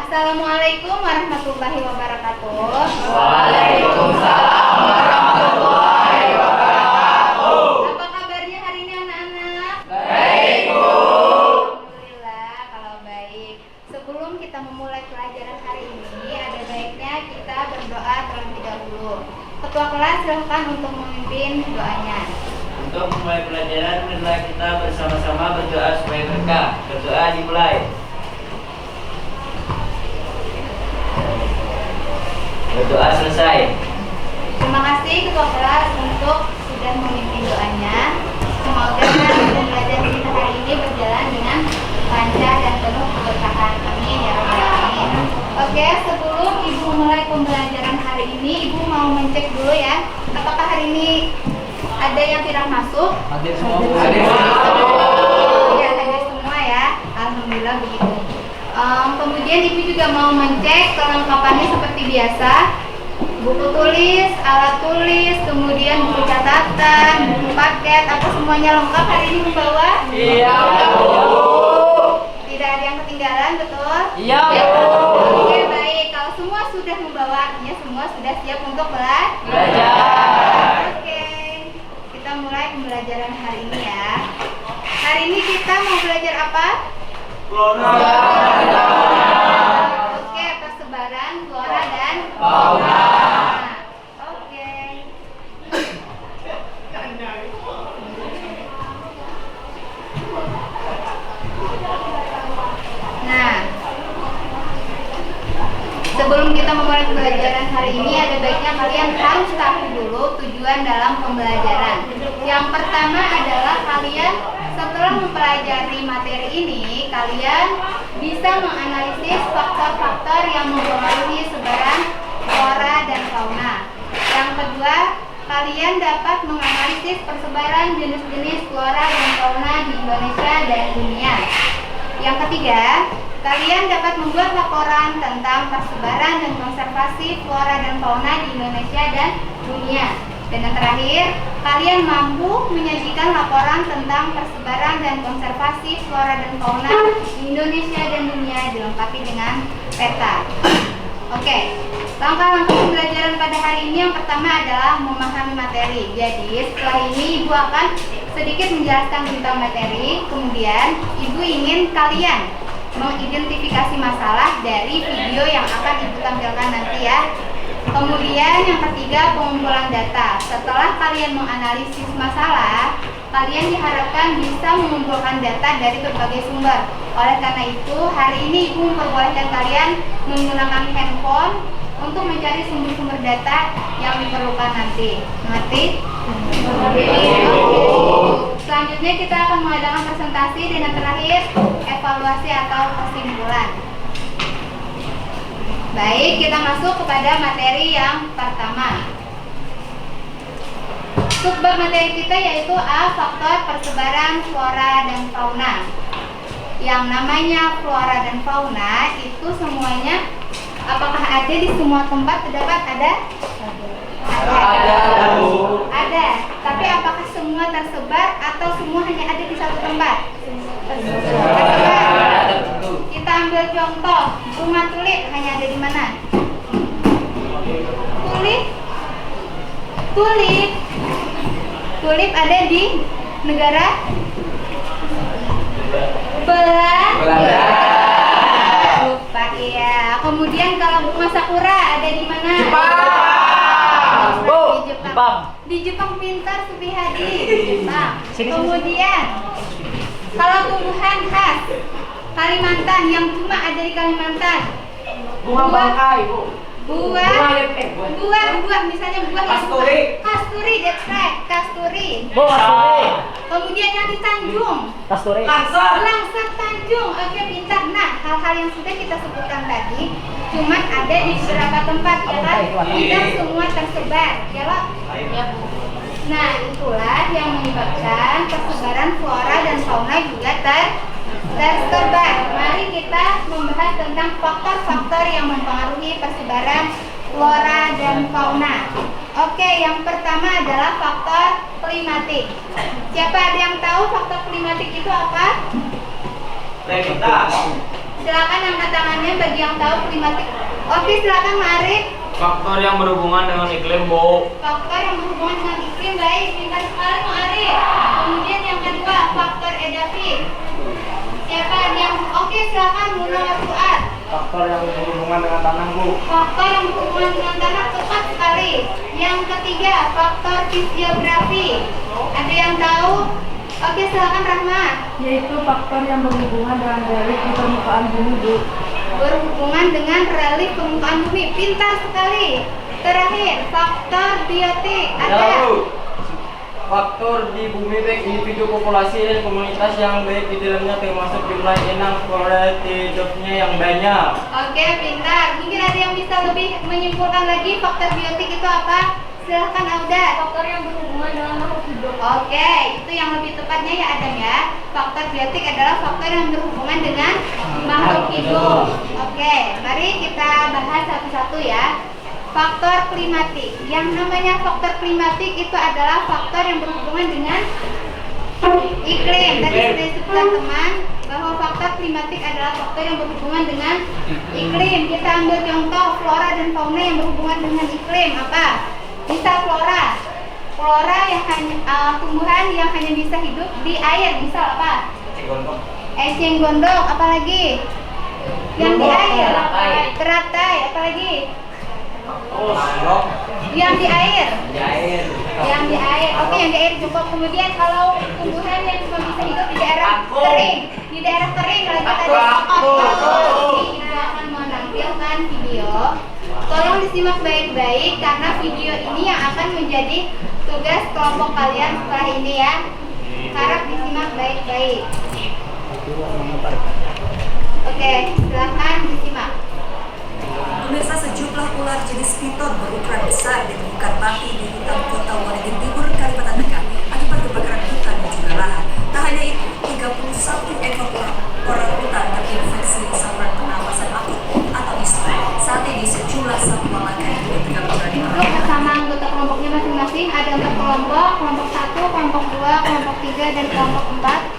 Assalamualaikum warahmatullahi wabarakatuh. Waalaikumsalam warahmatullahi wabarakatuh. Apa kabarnya hari ini anak-anak? Baik, Bu. Alhamdulillah kalau baik. Sebelum kita memulai pelajaran hari ini, ada baiknya kita berdoa terlebih dahulu. Ketua kelas silakan untuk memimpin doanya. Untuk memulai pelajaran, marilah kita bersama-sama berdoa supaya berkah. Berdoa dimulai. Berdoa selesai. Terima kasih Ketua kelas untuk sudah memimpin doanya. Semoga pembelajaran kita hari ini berjalan dengan lancar dan penuh keberkahan. Amin ya rabbal alamin. Oke, sebelum Ibu mulai pembelajaran hari ini, Ibu mau mencek dulu ya, apakah hari ini ada yang tidak masuk? Hadir semua. Ya, hadir semua ya. Alhamdulillah begitu. Kemudian Ibu juga mau mencek kelengkapannya seperti biasa. Buku tulis, alat tulis, kemudian buku catatan, buku paket, apa semuanya lengkap hari ini membawa? Iya, Bu. Tidak ada yang ketinggalan, betul? Iya, Bu. Oke, baik. Kalau semua sudah membawa, artinya semua sudah siap untuk Belajar. Oke, kita mulai pembelajaran hari ini ya. Hari ini kita mau belajar apa? Oke, persebaran flora dan Fauna. Oke. Nah, sebelum kita memulai pembelajaran hari ini, ada baiknya kalian harus tahu dulu tujuan dalam pembelajaran. Yang pertama adalah kalian setelah mempelajari materi ini, kalian bisa menganalisis faktor-faktor yang mempengaruhi sebaran flora dan fauna. Yang kedua, kalian dapat menganalisis persebaran jenis-jenis flora dan fauna di Indonesia dan dunia. Yang ketiga, kalian dapat membuat laporan tentang persebaran dan konservasi flora dan fauna di Indonesia dan dunia. Dan yang terakhir, kalian mampu menyajikan laporan tentang persebaran dan konservasi flora dan fauna di Indonesia dan dunia dilengkapi dengan peta. Oke, langkah-langkah pembelajaran pada hari ini yang pertama adalah memahami materi. Jadi setelah ini Ibu akan sedikit menjelaskan tentang materi. Kemudian Ibu ingin kalian mengidentifikasi masalah dari video yang akan Ibu tampilkan nanti ya. Kemudian yang ketiga, pengumpulan data. Setelah kalian menganalisis masalah, kalian diharapkan bisa mengumpulkan data dari berbagai sumber. Oleh karena itu, hari ini Ibu memperbolehkan kalian menggunakan handphone untuk mencari sumber-sumber data yang diperlukan nanti. Mengerti? Selanjutnya kita akan mengadakan presentasi dan yang terakhir evaluasi atau kesimpulan. Baik, kita masuk kepada materi yang pertama. Subbab materi kita yaitu A. Faktor persebaran flora dan fauna. Yang namanya flora dan fauna itu semuanya apakah ada di semua tempat terdapat? Ada? Ada. Tapi apakah semua tersebar atau semua hanya ada di satu tempat? Tersebar. Kita ambil contoh, bunga tulip hanya ada di mana? Tulip ada di negara Belanda. Lupa ya. Kemudian kalau bunga sakura ada di mana? Jepang. Di Jepang pintar Supihadi. Di Jepang. Kemudian kalau tumbuhan khas Kalimantan yang cuma ada di Kalimantan. Bunga bangkai, Bu. Buah, misalnya buah Kasturi. Kasturi, that's right, kasturi. Kemudian yang di Tanjung, Langsat Tanjung. Oke, pintar. Nah, hal-hal yang sudah kita sebutkan tadi cuma ada di beberapa tempat ya kan? Tidak semua tersebar, ya Pak? Nah, itulah yang menyebabkan persebaran flora dan fauna juga tersebar. Mari kita membahas tentang faktor-faktor yang mempengaruhi persebaran flora dan fauna. Oke, yang pertama adalah faktor klimatik. Siapa ada yang tahu faktor klimatik itu apa? Silakan angkat tangannya bagi yang tahu klimatik. Oke, silakan Ma'arif. Faktor yang berhubungan dengan iklim, Bu. Faktor yang berhubungan dengan iklim, baik, singkat sekali Ma'arif. Kemudian yang kedua, faktor edafi. Siapa yang oke, silakan Munawar Fuad. Faktor yang berhubungan dengan tanah, Bu. Faktor yang berhubungan dengan tanah, tepat sekali. Yang ketiga, faktor fisiografi. Ada yang tahu? Oke, silakan Rahma. Yaitu faktor yang berhubungan dengan relief di permukaan bumi, Bu. Berhubungan dengan relief permukaan bumi, pintar sekali. Terakhir, faktor biotik. Ada? Faktor di bumi baik individu, populasi, dan komunitas yang baik di dalamnya termasuk jumlah inang kualitas hidupnya yang banyak. Oke, pintar. Mungkin ada yang bisa lebih menyimpulkan lagi faktor biotik itu apa? Silahkan Auda. Faktor yang berhubungan dengan makhluk hidup. Oke, itu yang lebih tepatnya ya Adam ya. Faktor biotik adalah faktor yang berhubungan dengan makhluk hidup. Oke, mari kita bahas satu-satu ya. Faktor klimatik. Yang namanya faktor klimatik itu adalah faktor yang berhubungan dengan iklim. Tadi sudah disebutkan teman bahwa faktor klimatik adalah faktor yang berhubungan dengan iklim. Kita ambil contoh flora dan fauna yang berhubungan dengan iklim. Apa? Misal flora. Flora yang hanya tumbuhan yang hanya bisa hidup di air. Misal apa? Eceng gondok. Apalagi? Yang di air. Teratai. Apalagi? Yang di air. Yang di air. Oke, yang di air cukup. Kemudian kalau tumbuhan yang cuma bisa hidup di daerah kering, di daerah kering kalau kita ini akan menampilkan video. Tolong disimak baik-baik karena video ini yang akan menjadi tugas kelompok kalian setelah ini ya. Harap disimak baik-baik. Oke, silakan disimak. Pemirsa, sejumlah ular jenis piton berukuran besar ditemukan mati di hutan kota Waringin Timur, Kalimantan Tengah akibat kebakaran hutan dan juga lahan. Tak hanya itu, 31 ekor orang hutan terinfeksi saluran pernapasan akut atau ISPA. Saat ini sejumlah satwa langka itu tengah berada Untuk bersama anggota kelompoknya masing-masing ada 4 kelompok, kelompok 1, kelompok 2, kelompok 3, dan kelompok 4.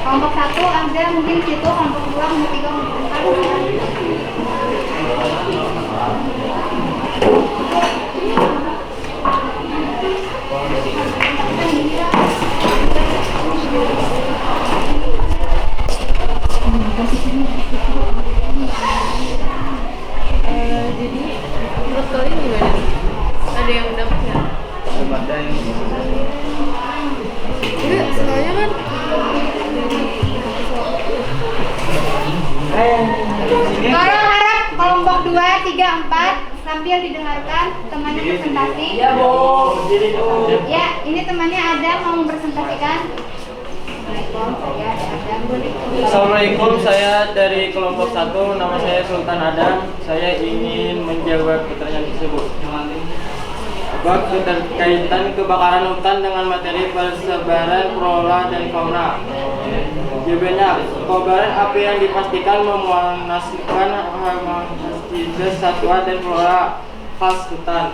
Kelompok 1 ada mungkin situ, kelompok 2, kelompok 3, kelompok 4. Jadi menurut kalian gimana nih? Ada yang dapat nggak? Enggak, soalnya kan Tolong harap kelompok 2, 3, 4 sambil didengarkan temannya presentasi. Ya, Bu. Jadi itu. Ya, ini temannya ada mau mempresentasikan. Assalamualaikum, saya dari kelompok 1, nama saya Sultan Adam. Saya ingin menjawab pertanyaan tersebut. Bab berkaitan kebakaran hutan dengan materi persebaran flora dan fauna. Jawabannya, kobaran api yang dipastikan memanaskan habitat satwa dan flora khas hutan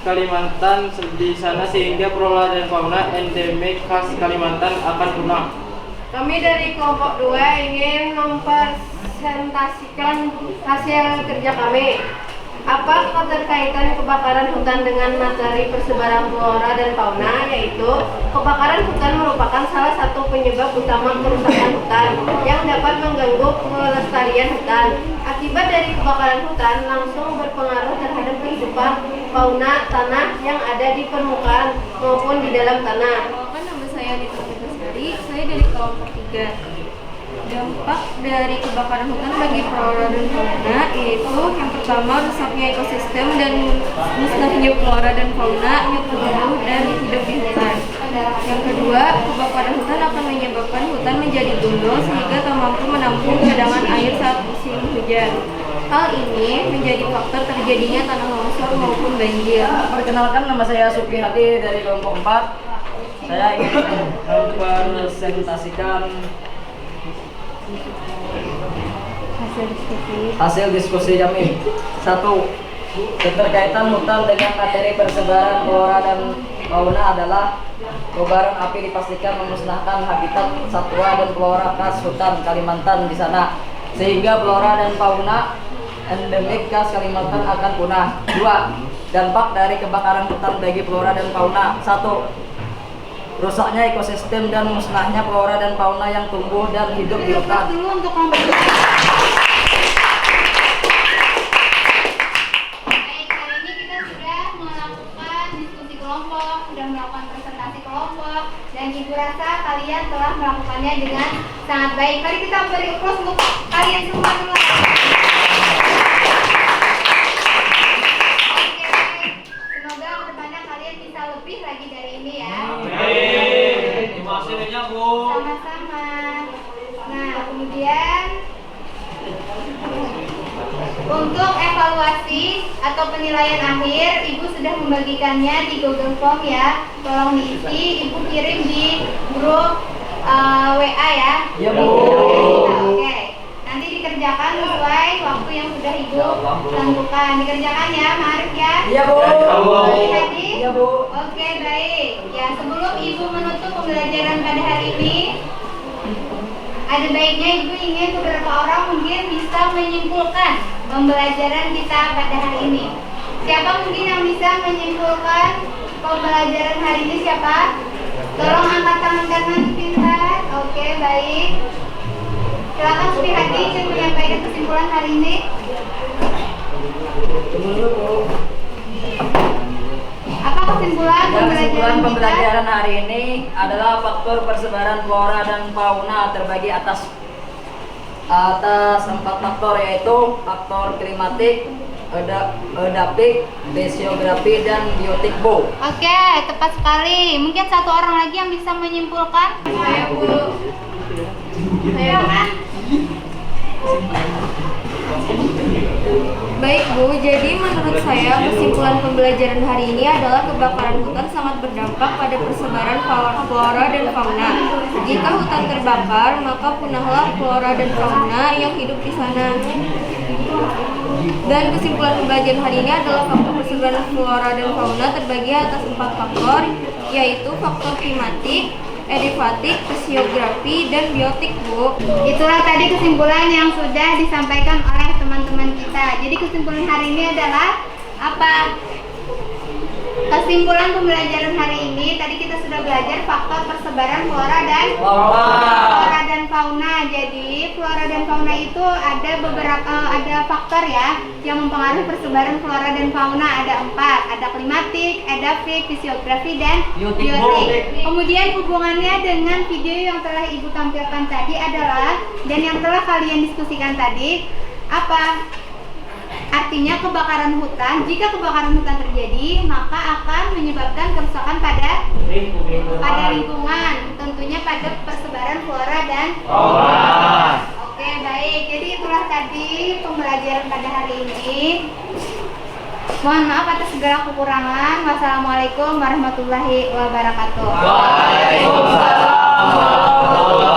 Kalimantan di sana sehingga flora dan fauna endemik khas Kalimantan akan punah. kami dari kelompok 2 ingin mempresentasikan hasil kerja kami. Apa keterkaitan kebakaran hutan dengan materi persebaran flora dan fauna? Yaitu, kebakaran hutan merupakan salah satu penyebab utama kerusakan hutan yang dapat mengganggu kelestarian hutan. Akibat dari kebakaran hutan langsung berpengaruh terhadap kehidupan fauna tanah yang ada di permukaan maupun di dalam tanah. Nama saya Nita Sari, saya dari kelompok 3. Dampak dari kebakaran hutan bagi flora dan fauna yaitu yang pertama rusaknya ekosistem dan musnahnya flora dan fauna yang tumbuh dan hidup di hutan. Yang kedua, kebakaran hutan akan menyebabkan hutan menjadi gundul sehingga tak mampu menampung cadangan air saat musim hujan. Hal ini menjadi faktor terjadinya tanah longsor maupun banjir. Perkenalkan, nama saya Suki Hati dari kelompok 4. Saya ingin mempresentasikan hasil diskusi kami. 1. Keterkaitan hutan dengan materi persebaran flora dan fauna adalah Kobaran api dipastikan memusnahkan habitat satwa dan flora khas hutan Kalimantan di sana, sehingga flora dan fauna endemik khas Kalimantan akan punah. 2. Dampak dari kebakaran hutan bagi flora dan fauna. 1. Rusaknya ekosistem dan musnahnya flora dan fauna yang tumbuh dan hidup di hutan. Dulu untuk kompetisi. Baik, hari ini kita sudah melakukan diskusi kelompok, sudah melakukan presentasi kelompok, dan ibu rasa kalian telah melakukannya dengan sangat baik. Mari kita beri applause untuk kalian semua dulu. Semoga kedepannya kalian bisa lebih lagi dari ini ya. Terima kasih banyak, Bu. Sama-sama. Nah, kemudian untuk evaluasi atau penilaian akhir, Ibu sudah membagikannya di Google Form ya. Tolong diisi, Ibu kirim di grup WA ya. Ya, Bu. Oke. Nanti dikerjakan sesuai waktu yang sudah Ibu tentukan. Dikerjakan ya, Marif ya. Iya, Bu. Hadi? Iya, Bu. Oke, baik. Ya, sebelum Ibu menutup pembelajaran pada hari ini, ada baiknya Ibu ingin beberapa orang mungkin bisa menyimpulkan pembelajaran kita pada hari ini. Siapa mungkin yang bisa menyimpulkan pembelajaran hari ini? Siapa? Tolong angkat tangan kanan pintar. Oke, baik. Silakan Supi Hadi yang menyampaikan kesimpulan hari ini. Apa kesimpulan Kesimpulan pembelajaran kita? pembelajaran hari ini adalah faktor persebaran flora dan fauna terbagi atas 4 faktor, yaitu faktor klimatik, edapik, fisiografi, dan biotik, Bu. Oke, tepat sekali. Mungkin satu orang lagi yang bisa menyimpulkan. Saya Bu. Saya kan? Baik Bu, jadi menurut saya kesimpulan pembelajaran hari ini adalah kebakaran hutan sangat berdampak pada persebaran flora dan fauna. Jika hutan terbakar, maka punahlah flora dan fauna yang hidup di sana. Dan kesimpulan pembelajaran hari ini adalah faktor persebaran flora dan fauna terbagi atas 4 faktor, yaitu faktor klimatik, edifatik, fisiografi, dan biotik, Bu. Itulah tadi kesimpulan yang sudah disampaikan oleh teman-teman kita. Jadi kesimpulan hari ini adalah apa? Kesimpulan pembelajaran hari ini tadi kita sudah belajar faktor persebaran flora dan fauna. Jadi flora dan fauna itu ada beberapa faktor ya yang mempengaruhi persebaran flora dan fauna. Ada 4, ada klimatik, edafik, fisiografi, dan biotik. Kemudian hubungannya dengan video yang telah Ibu tampilkan tadi adalah, dan yang telah kalian diskusikan tadi, apa? Artinya kebakaran hutan, jika kebakaran hutan terjadi, maka akan menyebabkan kerusakan pada lingkungan, tentunya pada persebaran flora dan fauna. Oke, baik. Jadi itulah tadi pembelajaran pada hari ini. Mohon maaf atas segala kekurangan. Wassalamualaikum warahmatullahi wabarakatuh. Waalaikumsalam warahmatullahi wabarakatuh.